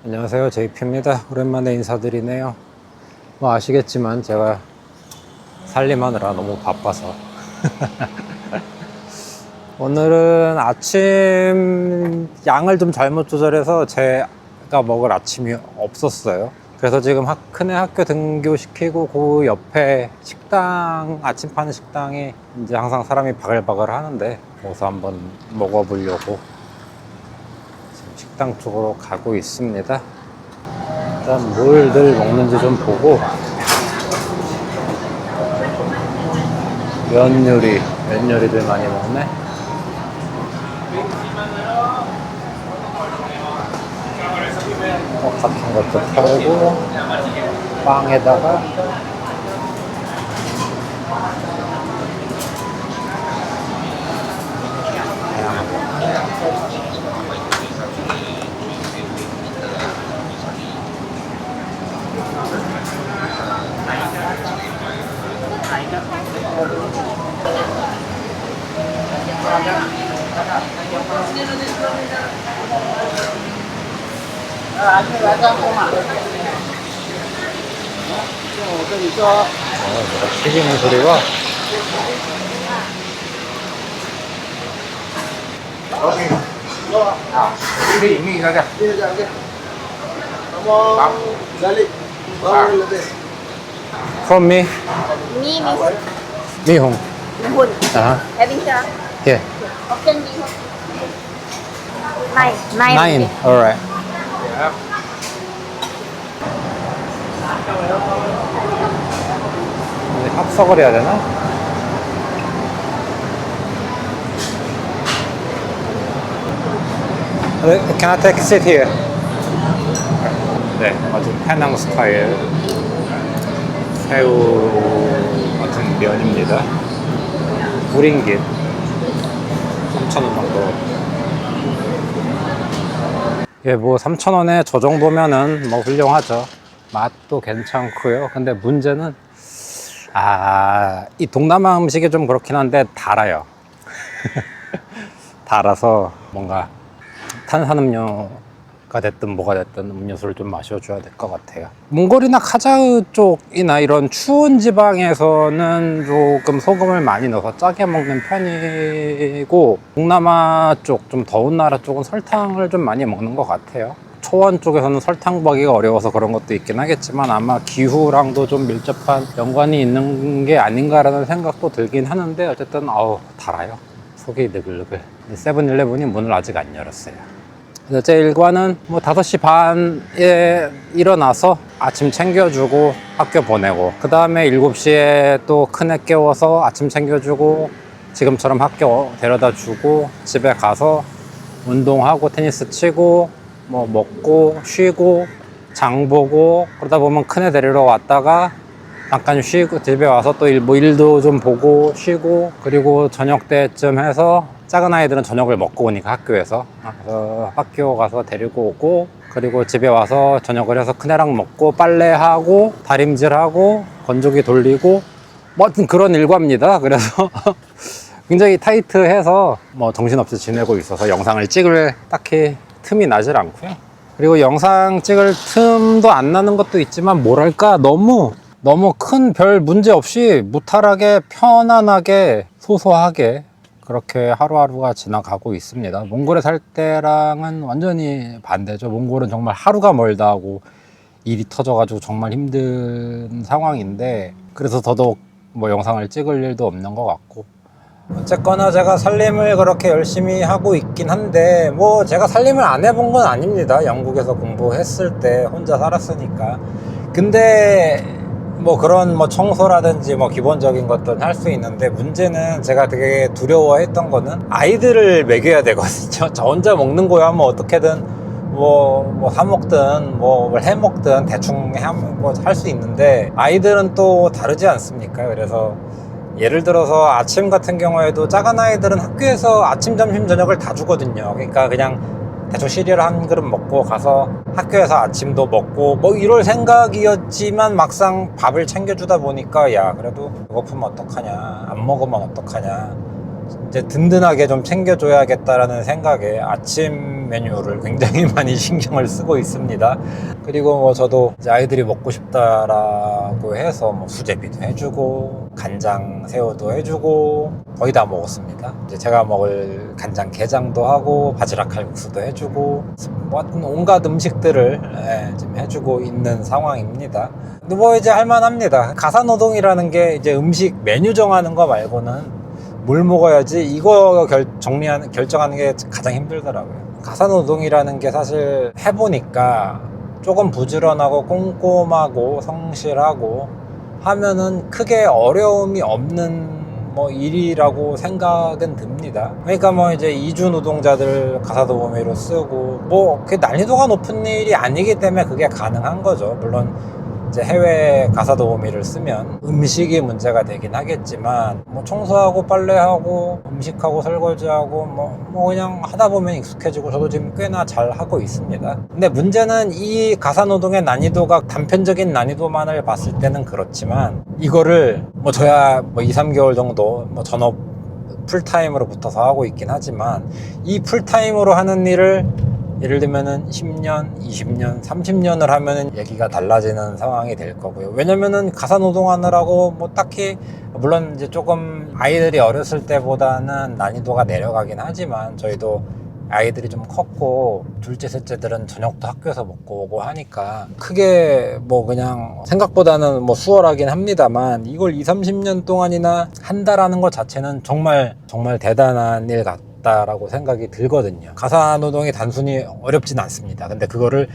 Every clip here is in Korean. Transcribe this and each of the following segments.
안녕하세요, JP입니다. 오랜만에 인사드리네요. 뭐 아시겠지만 제가 살림하느라 너무 바빠서 오늘은 아침 양을 좀 잘못 조절해서 제가 먹을 아침이 없었어요. 그래서 지금 큰애 학교 등교시키고 그 옆에 식당, 아침 파는 식당이 이제 항상 사람이 바글바글 하는데 거기서 한번 먹어보려고 지금 식당 쪽으로 가고 있습니다. 일단 뭘들 먹는지 좀 보고. 면 요리들 많이 먹네. 떡 같은 것도 팔고, 빵에다가 튀기는 소리가. From me? Mi 미홍. Mihun. Uh-huh. Having chưa? Yeah. Option Mihun. Nine. Nine. Alright. 합석을 해야 되나? Can I take a seat here? 네, 아주 페낭 스타일 새우 같은 면입니다. 9링깃 3,000원 정도. 예, 뭐 3,000원에 저 정도면은 뭐 훌륭하죠. 맛도 괜찮고요. 근데 문제는 이 동남아 음식이 좀 그렇긴 한데 달아요. 달아서 뭔가 탄산음료가 됐든 뭐가 됐든 음료수를 좀 마셔줘야 될 것 같아요. 몽골이나 카자흐 쪽이나 이런 추운 지방에서는 조금 소금을 많이 넣어서 짜게 먹는 편이고, 동남아 쪽, 좀 더운 나라 쪽은 설탕을 좀 많이 먹는 것 같아요. 초원 쪽에서는 설탕 구하기가 어려워서 그런 것도 있긴 하겠지만 아마 기후랑도 좀 밀접한 연관이 있는 게 아닌가라는 생각도 들긴 하는데, 어쨌든 달아요. 속이 느글느글. 세븐일레븐이 문을 아직 안 열었어요. 그래서 제 일과는 뭐 5시 반에 일어나서 아침 챙겨주고 학교 보내고, 그 다음에 7시에 또 큰애 깨워서 아침 챙겨주고 지금처럼 학교 데려다 주고 집에 가서 운동하고 테니스 치고 뭐 먹고 쉬고 장 보고, 그러다 보면 큰애 데리러 왔다가 잠깐 쉬고 집에 와서 또 일도 좀 보고 쉬고, 그리고 저녁 때쯤 해서 작은 아이들은 저녁을 먹고 오니까 학교에서 학교 가서 데리고 오고, 그리고 집에 와서 저녁을 해서 큰애랑 먹고 빨래하고 다림질하고 건조기 돌리고 뭐 하여튼 그런 일과입니다. 그래서 굉장히 타이트해서 뭐 정신없이 지내고 있어서 영상을 찍을 딱히 틈이 나질 않고요. 그리고 영상 찍을 틈도 안 나는 것도 있지만, 뭐랄까 너무 큰 별 문제 없이 무탈하게 편안하게 소소하게 그렇게 하루하루가 지나가고 있습니다. 몽골에 살 때랑은 완전히 반대죠. 몽골은 정말 하루가 멀다 하고 일이 터져가지고 정말 힘든 상황인데, 그래서 더더욱 뭐 영상을 찍을 일도 없는 것 같고. 어쨌거나 제가 살림을 그렇게 열심히 하고 있긴 한데, 뭐 제가 살림을 안 해본 건 아닙니다. 영국에서 공부했을 때 혼자 살았으니까. 근데 뭐 그런 뭐 청소라든지 뭐 기본적인 것들은 할 수 있는데, 문제는 제가 되게 두려워했던 거는 아이들을 먹여야 되거든요. 저 혼자 먹는 거야 뭐 어떻게든 뭐 사 먹든 뭘 해 먹든 대충 뭐 할 수 있는데, 아이들은 또 다르지 않습니까? 그래서 예를 들어서 아침 같은 경우에도 작은 아이들은 학교에서 아침, 점심, 저녁을 다 주거든요. 그러니까 그냥 대충 시리얼 한 그릇 먹고 가서 학교에서 아침도 먹고 뭐 이럴 생각이었지만, 막상 밥을 챙겨주다 보니까 야, 그래도 배고프면 어떡하냐, 안 먹으면 어떡하냐, 이제 든든하게 좀 챙겨줘야겠다라는 생각에 아침 메뉴를 굉장히 많이 신경을 쓰고 있습니다. 그리고 뭐 저도 이제 아이들이 먹고 싶다라고 해서 뭐 수제비도 해주고 간장 새우도 해주고 거의 다 먹었습니다. 이제 제가 먹을 간장 게장도 하고 바지락 칼국수도 해주고 뭐 온갖 음식들을 지금 해주고 있는 상황입니다. 근데 뭐 이제 할만합니다. 가사노동이라는 게 이제 음식 메뉴 정하는 거 말고는 뭘 먹어야지 이거 결정하는 게 가장 힘들더라고요. 가사노동이라는 게 사실 해보니까 조금 부지런하고 꼼꼼하고 성실하고 하면은 크게 어려움이 없는 뭐 일이라고 생각은 듭니다. 그러니까 뭐 이제 이주 노동자들 가사도우미로 쓰고 뭐 그 난이도가 높은 일이 아니기 때문에 그게 가능한 거죠. 물론 이제 해외 가사도우미를 쓰면 음식이 문제가 되긴 하겠지만 뭐 청소하고 빨래하고 음식하고 설거지하고 뭐 그냥 하다 보면 익숙해지고 저도 지금 꽤나 잘 하고 있습니다. 근데 문제는 이 가사노동의 난이도가 단편적인 난이도만을 봤을 때는 그렇지만 이거를 뭐 저야 뭐 2, 3개월 정도 뭐 전업 풀타임으로 붙어서 하고 있긴 하지만 이 풀타임으로 하는 일을 예를 들면은 10년, 20년, 30년을 하면은 얘기가 달라지는 상황이 될 거고요. 왜냐면은 가사노동하느라고 뭐 딱히 물론 이제 조금 아이들이 어렸을 때보다는 난이도가 내려가긴 하지만 저희도 아이들이 좀 컸고 둘째, 셋째들은 저녁도 학교에서 먹고 오고 하니까 크게 뭐 그냥 생각보다는 뭐 수월하긴 합니다만 이걸 2, 30년 동안이나 한다라는 것 자체는 정말 대단한 일 같다라고 생각이 들거든요. 가사노동이 단순히 어렵진 않습니다. 근데 그거를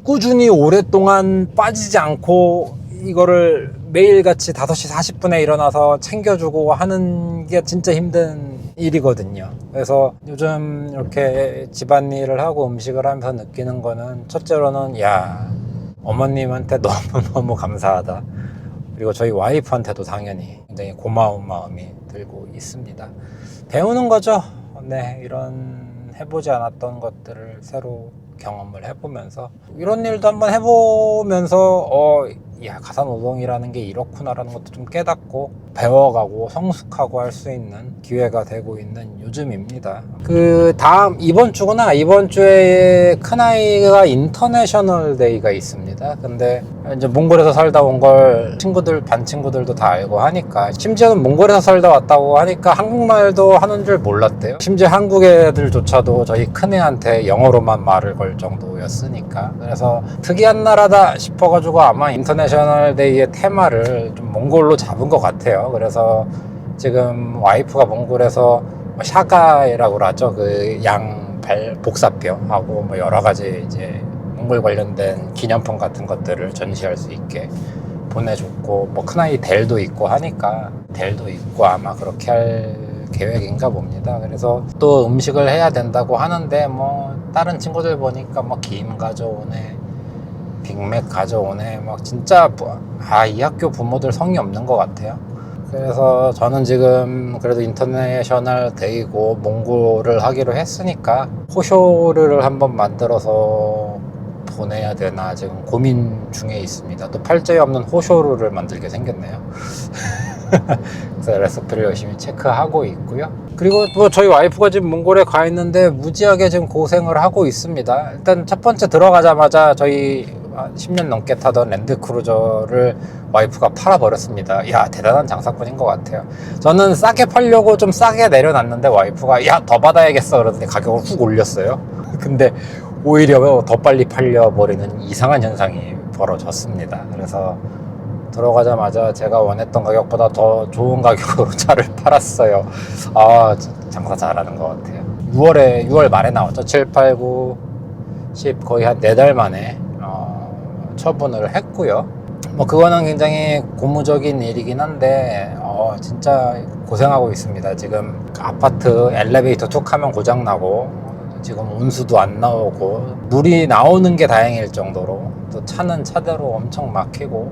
꾸준히 오랫동안 빠지지 않고 이거를 매일같이 5시 40분에 일어나서 챙겨주고 하는 게 진짜 힘든 일이거든요. 그래서 요즘 이렇게 집안일을 하고 음식을 하면서 느끼는 거는 첫째로는 야, 어머님한테 너무너무 감사하다. 그리고 저희 와이프한테도 당연히 굉장히 고마운 마음이 들고 있습니다. 배우는 거죠. 네, 이런 해보지 않았던 것들을 새로 경험을 해보면서 이런 일도 한번 해보면서 야, 가사노동이라는 게 이렇구나라는 것도 좀 깨닫고 배워가고 성숙하고 할 수 있는 기회가 되고 있는 요즘입니다. 그 다음 이번 주에 큰아이가 인터내셔널 데이가 있습니다. 근데 이제 몽골에서 살다 온 걸 반 친구들도 다 알고 하니까 심지어는 몽골에서 살다 왔다고 하니까 한국말도 하는 줄 몰랐대요. 심지어 한국 애들조차도 저희 큰애한테 영어로만 말을 걸 정도였으니까 그래서 특이한 나라다 싶어가지고 아마 인터내셔널 데이의 테마를 좀 몽골로 잡은 것 같아요. 그래서 지금 와이프가 몽골에서 샤가이라고 하죠. 그 양발 복사표하고 뭐 여러 가지 이제 몽골 관련된 기념품 같은 것들을 전시할 수 있게 보내줬고 뭐 큰아이 델도 있고 하니까 델도 있고 아마 그렇게 할 계획인가 봅니다. 그래서 또 음식을 해야 된다고 하는데 뭐 다른 친구들 보니까 뭐 김 가져오네 빅맥 가져오네 막 진짜 이 학교 부모들 성의 없는 것 같아요. 그래서 저는 지금 그래도 인터내셔널 데이고 몽골을 하기로 했으니까 호쇼를 한번 만들어서 보내야 되나 지금 고민 중에 있습니다. 또 팔자에 없는 호쇼를 만들게 생겼네요. 그래서 레시피를 열심히 체크하고 있고요. 그리고 뭐 저희 와이프가 지금 몽골에 가 있는데 무지하게 지금 고생을 하고 있습니다. 일단 첫 번째 들어가자마자 저희 10년 넘게 타던 랜드크루저를 와이프가 팔아버렸습니다. 야, 대단한 장사꾼인 것 같아요. 저는 싸게 팔려고 좀 싸게 내려놨는데 와이프가 야, 더 받아야겠어 그러더니 가격을 훅 올렸어요. 근데 오히려 더 빨리 팔려버리는 이상한 현상이 벌어졌습니다. 그래서 들어가자마자 제가 원했던 가격보다 더 좋은 가격으로 차를 팔았어요. 장사 잘하는 것 같아요. 6월 말에 나왔죠. 7, 8, 9, 10 거의 한 4달 만에 처분을 했고요. 뭐 그거는 굉장히 고무적인 일이긴 한데 진짜 고생하고 있습니다. 지금 아파트 엘리베이터 툭 하면 고장나고 지금 온수도 안 나오고 물이 나오는 게 다행일 정도로 또 차는 차대로 엄청 막히고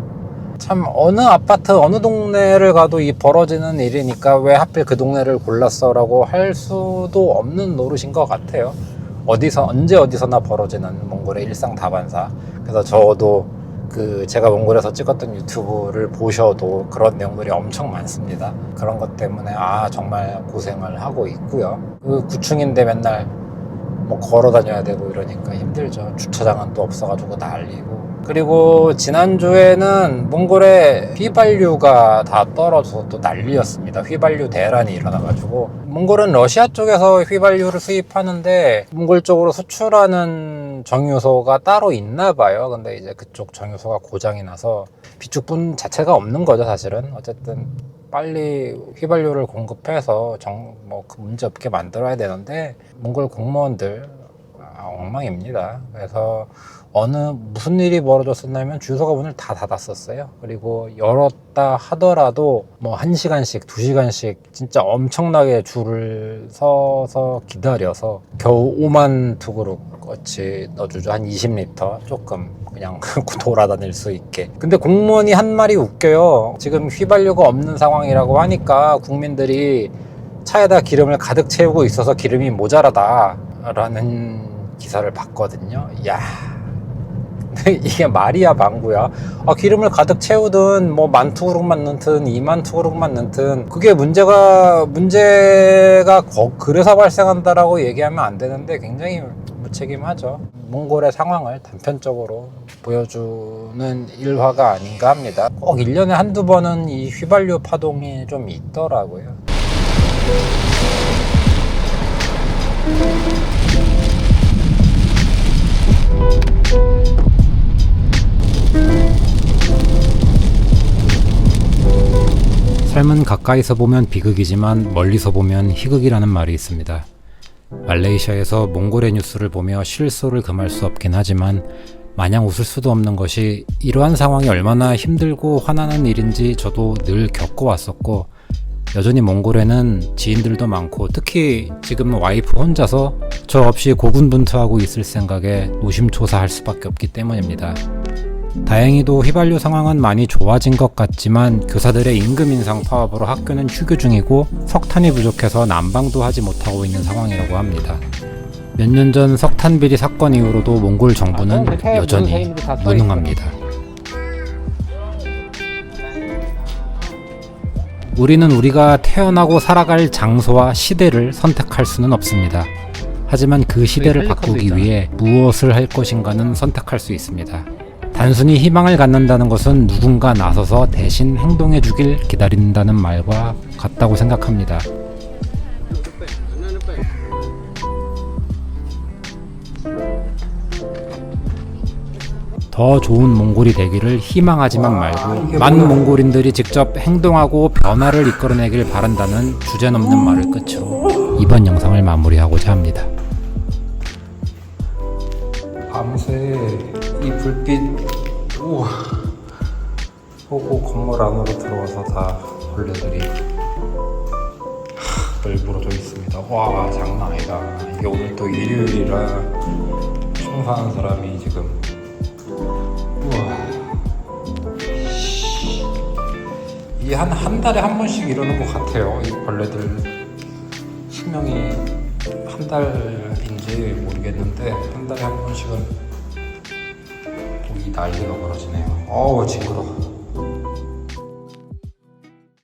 참 어느 아파트 어느 동네를 가도 이 벌어지는 일이니까 왜 하필 그 동네를 골랐어 라고 할 수도 없는 노릇인 것 같아요. 언제 어디서나 벌어지는 몽골의 일상 다반사. 그래서 저도 제가 몽골에서 찍었던 유튜브를 보셔도 그런 내용들이 엄청 많습니다. 그런 것 때문에 정말 고생을 하고 있고요. 9층인데 맨날 뭐 걸어 다녀야 되고 이러니까 힘들죠. 주차장은 또 없어가지고 난리고. 그리고 지난주에는 몽골에 휘발유가 다 떨어져서 또 난리였습니다. 휘발유 대란이 일어나가지고. 몽골은 러시아 쪽에서 휘발유를 수입하는데 몽골 쪽으로 수출하는 정유소가 따로 있나 봐요. 근데 이제 그쪽 정유소가 고장이 나서 비축분 자체가 없는 거죠, 사실은. 어쨌든 빨리 휘발유를 공급해서 그 문제 없게 만들어야 되는데 몽골 공무원들 엉망입니다. 그래서 무슨 일이 벌어졌었냐면 주유소가 문을 다 닫았었어요. 그리고 열었다 하더라도 뭐 1시간씩 2시간씩 진짜 엄청나게 줄을 서서 기다려서 겨우 5만 투그룹어치 넣어주죠. 한 20리터 조금 그냥 돌아다닐 수 있게. 근데 공무원이 한 말이 웃겨요. 지금 휘발유가 없는 상황이라고 하니까 국민들이 차에다 기름을 가득 채우고 있어서 기름이 모자라다 라는 기사를 봤거든요. 이야, 이게 말이야 방구야. 기름을 가득 채우든 뭐 10,000투그룹만 넣든 20,000투그룹만 넣든 그게 문제가 그래서 발생한다라고 얘기하면 안 되는데 굉장히 무책임하죠. 몽골의 상황을 단편적으로 보여주는 일화가 아닌가 합니다. 꼭 1년에 한두 번은 이 휘발유 파동이 좀 있더라고요. 삶은 가까이서 보면 비극이지만 멀리서 보면 희극이라는 말이 있습니다. 말레이시아에서 몽골의 뉴스를 보며 실소를 금할 수 없긴 하지만 마냥 웃을 수도 없는 것이 이러한 상황이 얼마나 힘들고 화나는 일인지 저도 늘 겪어왔었고 여전히 몽골에는 지인들도 많고 특히 지금 와이프 혼자서 저 없이 고군분투하고 있을 생각에 노심초사할 수밖에 없기 때문입니다. 다행히도 휘발유 상황은 많이 좋아진 것 같지만 교사들의 임금 인상 파업으로 학교는 휴교 중이고 석탄이 부족해서 난방도 하지 못하고 있는 상황이라고 합니다. 몇 년 전 석탄 비리 사건 이후로도 몽골 정부는 여전히 무능합니다. 우리는 우리가 태어나고 살아갈 장소와 시대를 선택할 수는 없습니다. 하지만 그 시대를 바꾸기 위해 무엇을 할 것인가는 선택할 수 있습니다. 단순히 희망을 갖는다는 것은 누군가 나서서 대신 행동해 주길 기다린다는 말과 같다고 생각합니다. 더 좋은 몽골이 되기를 희망하지만 말고 많은 몽골인들이 직접 행동하고 변화를 이끌어내길 바란다는 주제넘는 말을 끝으로 이번 영상을 마무리하고자 합니다. 밤새 이 불빛 보고 건물 안으로 들어와서 다 벌레들이 널브러져 있습니다. 와, 장난 아니다. 이게 오늘 또 일요일이라 청소하는 사람이 지금 이게 한 달에 한 번씩 이러는 것 같아요. 이 벌레들 수명이 한 달인지 모르겠는데 한 달에 한 번씩은 이 난리가 벌어지네요. 어우 징그러워.